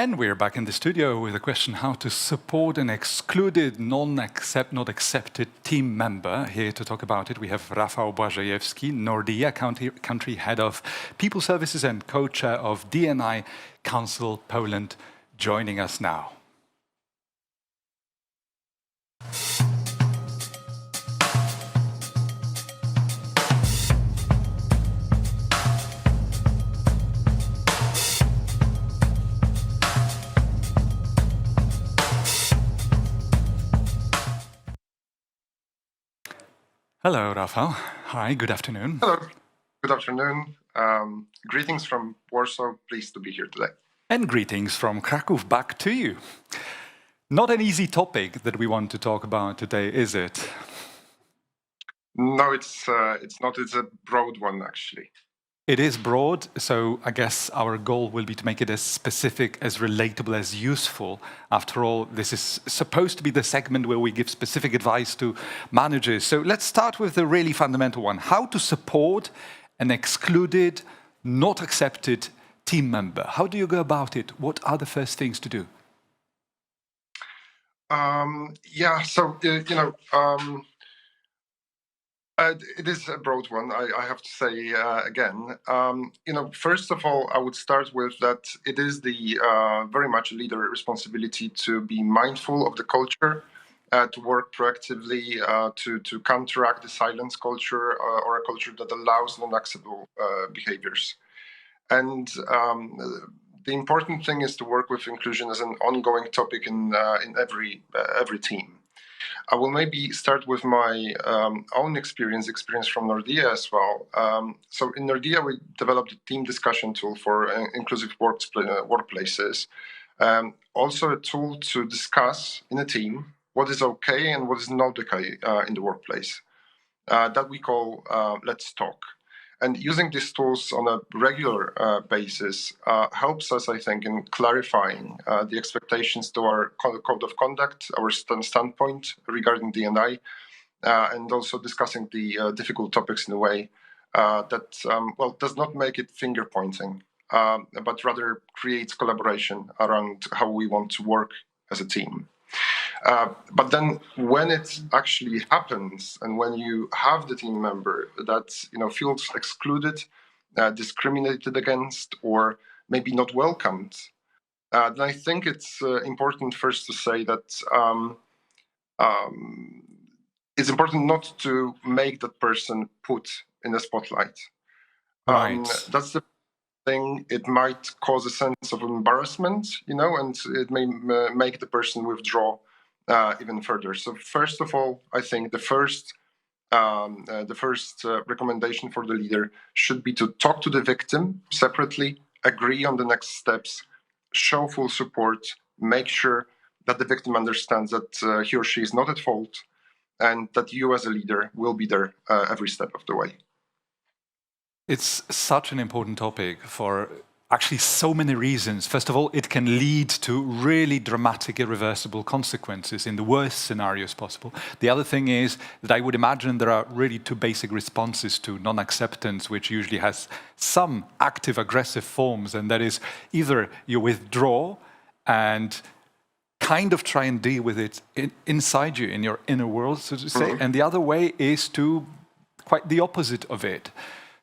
And we're back in the studio with a question how to support an excluded, not accepted team member. Here to talk about it, we have Rafał Błażejewski, Nordea country head of People Services and co-chair of D&I Council Poland, joining us now. Hello, Rafał. Hi, good afternoon. Hello, good afternoon. Greetings from Warsaw. Pleased to be here today. And greetings from Kraków back to you. Not an easy topic that we want to talk about today, is it? No, it's not. It's a broad one, actually. It is broad, so I guess our goal will be to make it as specific, as relatable, as useful. After all, this is supposed to be the segment where we give specific advice to managers. So let's start with the really fundamental one. How to support an excluded, not accepted team member. How do you go about it? What are the first things to do? It is a broad one, I have to say again. First of all, I would start with that it is the very much leader responsibility to be mindful of the culture, to work proactively, to counteract the silence culture or a culture that allows non-acceptable behaviors. And the important thing is to work with inclusion as an ongoing topic in every team. I will maybe start with my own experience from Nordea as well. So in Nordea, we developed a team discussion tool for inclusive workplaces. Also a tool to discuss in a team what is okay and what is not okay in the workplace. That we call Let's Talk. And using these tools on a regular basis helps us, I think, in clarifying the expectations to our code of conduct, our standpoint regarding D&I, and also discussing the difficult topics in a way that, does not make it finger pointing, but rather creates collaboration around how we want to work as a team. But then when it actually happens and when you have the team member that feels excluded, discriminated against, or maybe not welcomed, then I think it's important first to say that it's important not to make that person put in the spotlight. Right. That's the thing. It might cause a sense of embarrassment, and it may make the person withdraw even further. So first of all, I think the first recommendation for the leader should be to talk to the victim separately, agree on the next steps, show full support, make sure that the victim understands that he or she is not at fault, and that you as a leader will be there every step of the way. It's such an important topic for actually so many reasons. First of all, it can lead to really dramatic, irreversible consequences in the worst scenarios possible. The other thing is that I would imagine there are really two basic responses to non-acceptance, which usually has some active, aggressive forms, and that is either you withdraw and kind of try and deal with it inside you, in your inner world, so to say, and the other way is to quite the opposite of it.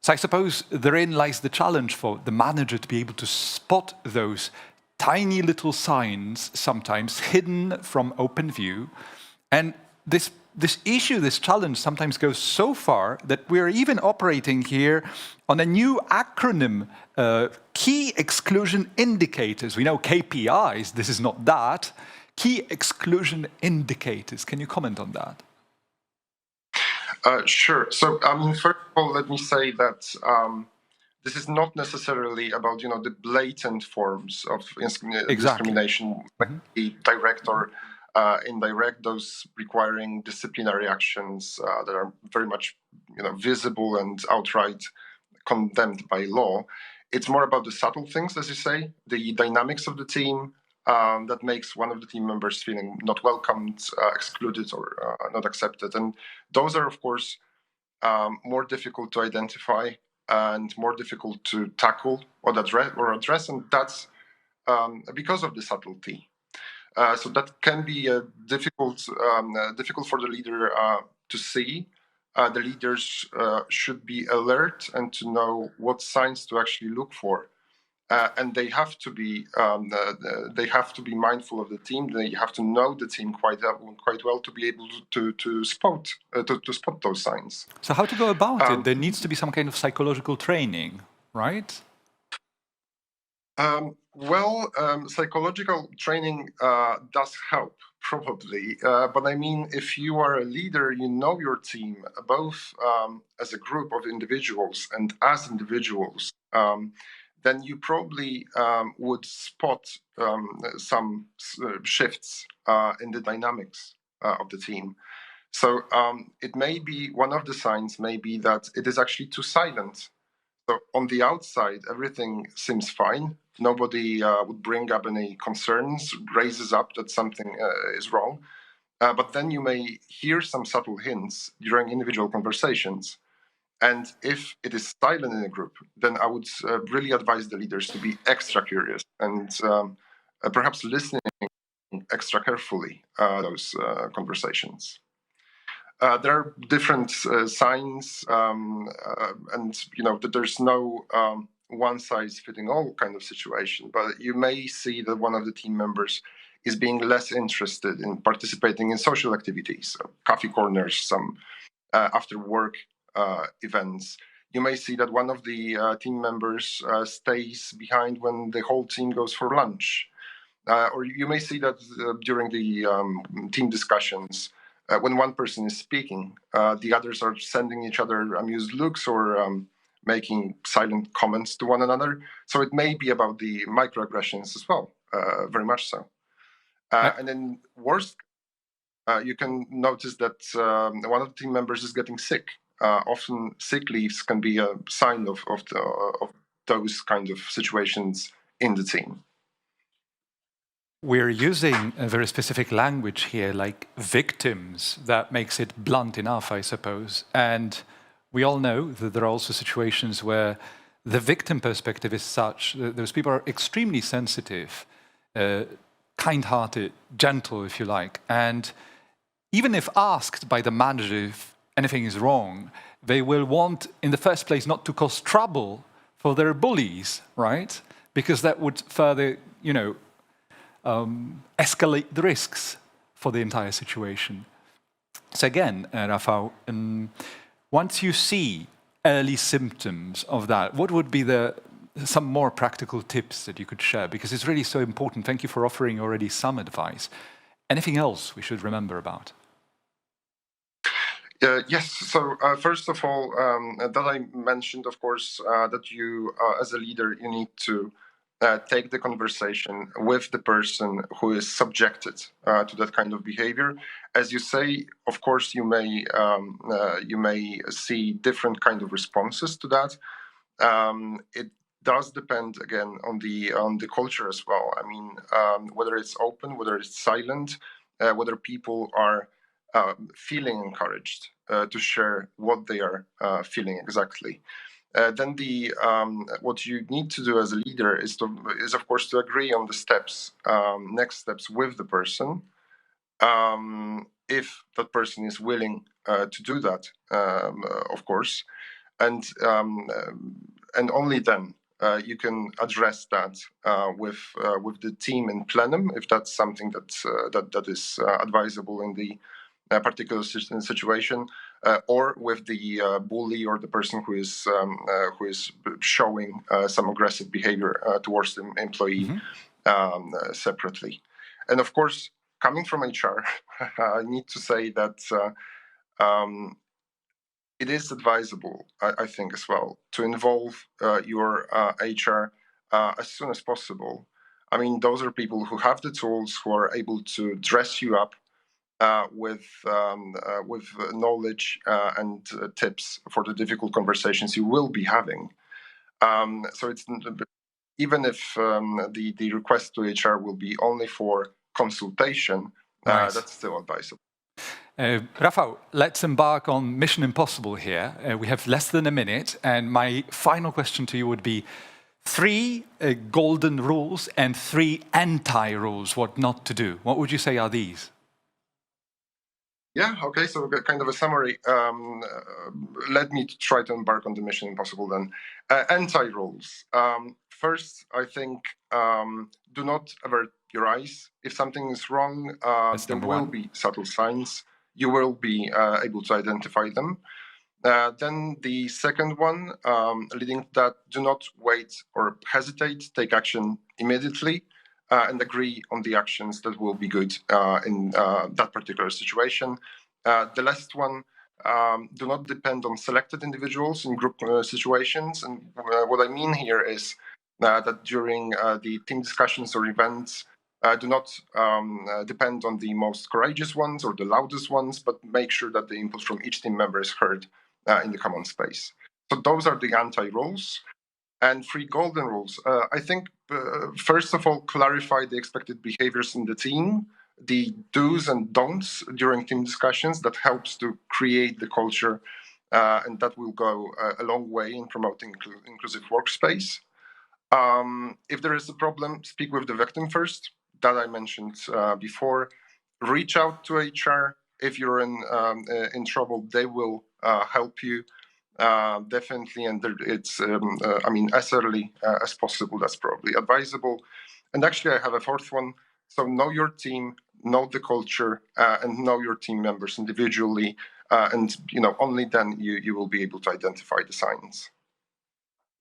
So I suppose therein lies the challenge for the manager to be able to spot those tiny little signs, sometimes hidden from open view. And this issue, this challenge sometimes goes so far that we're even operating here on a new acronym, Key Exclusion Indicators. We know KPIs, this is not that. Key Exclusion Indicators. Can you comment on that? Sure. So, first of all, let me say that this is not necessarily about, the blatant forms of discrimination, direct or indirect, those requiring disciplinary actions that are very much, visible and outright condemned by law. It's more about the subtle things, as you say, the dynamics of the team, that makes one of the team members feeling not welcomed, excluded, or not accepted. And those are, of course, more difficult to identify and more difficult to tackle or address. And that's because of the subtlety. So that can be difficult for the leader to see. The leaders should be alert and to know what signs to actually look for. And they have to be mindful of the team. They have to know the team quite well to be able to spot those signs. So how to go about it? There needs to be some kind of psychological training, right? Psychological training does help, probably. But I mean, if you are a leader, you know your team, both as a group of individuals and as individuals, then you probably would spot some shifts in the dynamics of the team. So it may be, one of the signs may be that it is actually too silent. So on the outside, everything seems fine. Nobody would bring up any concerns, raises up that something is wrong. But then you may hear some subtle hints during individual conversations. And if it is silent in a group, then I would really advise the leaders to be extra curious and perhaps listening extra carefully those conversations. There are different signs, and there's no one-size-fitting-all kind of situation. But you may see that one of the team members is being less interested in participating in social activities, coffee corners, some after-work events. You may see that one of the team members stays behind when the whole team goes for lunch. Or you may see that during the team discussions, when one person is speaking, the others are sending each other amused looks or making silent comments to one another. So it may be about the microaggressions as well, very much so. And then worst, you can notice that one of the team members is getting sick. Often sick leaves can be a sign of those kind of situations in the team. We're using a very specific language here, like victims, that makes it blunt enough, I suppose. And we all know that there are also situations where the victim perspective is such that those people are extremely sensitive, kind-hearted, gentle, if you like. And even if asked by the manager if anything is wrong, they will want, in the first place, not to cause trouble for their bullies, right? Because that would further, escalate the risks for the entire situation. So again, Rafał, once you see early symptoms of that, what would be some more practical tips that you could share? Because it's really so important. Thank you for offering already some advice. Anything else we should remember about? Yes. So first of all, that I mentioned, of course, that you, as a leader, you need to take the conversation with the person who is subjected to that kind of behavior. As you say, of course, you may see different kind of responses to that. It does depend again on the culture as well. I mean, whether it's open, whether it's silent, whether people are feeling encouraged to share what they are feeling exactly. Then what you need to do as a leader is of course to agree on the steps, next steps with the person, if that person is willing to do that, of course, and only then you can address that with the team in plenum, if that's something that is advisable in the particular situation, or with the bully or the person who is showing some aggressive behavior towards the employee separately. And of course, coming from HR, I need to say that it is advisable, I think, as well, to involve your HR as soon as possible. I mean, those are people who have the tools, who are able to dress you up with knowledge and tips for the difficult conversations you will be having. So it's even if the request to HR will be only for consultation, Nice. That's still advisable. Rafał, let's embark on Mission Impossible here. We have less than a minute, and my final question to you would be, 3 golden rules and 3 anti-rules, what not to do. What would you say are these? Yeah, okay, so kind of a summary. Let me try to embark on the mission impossible then. Anti-rules. First, I think do not avert your eyes. If something is wrong, there will be subtle signs. You will be able to identify them. Then the second one, leading to that, do not wait or hesitate, take action immediately and agree on the actions that will be good in that particular situation. The last one, do not depend on selected individuals in group situations. And what I mean here is that during the team discussions or events, do not depend on the most courageous ones or the loudest ones, but make sure that the input from each team member is heard in the common space. So those are the anti-rules. And 3 golden rules. I think, first of all, clarify the expected behaviors in the team, the do's and don'ts during team discussions. That helps to create the culture, and that will go a long way in promoting inclusive workspace. If there is a problem, speak with the victim first. That I mentioned before. Reach out to HR. If you're in trouble, they will help you. Definitely, and it's as early as possible. That's probably advisable. And actually, I have a 4th one. So know your team, know the culture, and know your team members individually, and only then you will be able to identify the signs.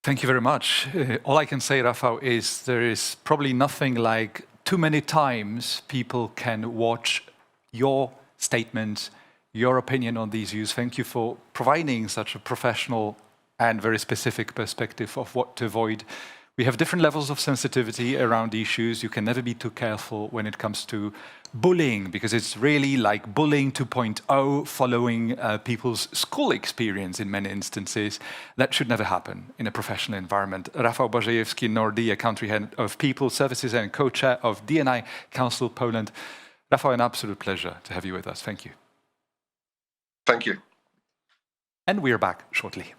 Thank you very much. All I can say, Rafał, is there is probably nothing like too many times people can watch your statements, your opinion on these views. Thank you for providing such a professional and very specific perspective of what to avoid. We have different levels of sensitivity around issues. You can never be too careful when it comes to bullying, because it's really like bullying 2.0, following people's school experience in many instances. That should never happen in a professional environment. Rafał Błażejewski, Nordi, a country head of People Services and co-chair of D&I Council Poland. Rafał, an absolute pleasure to have you with us. Thank you. Thank you. And we're back shortly.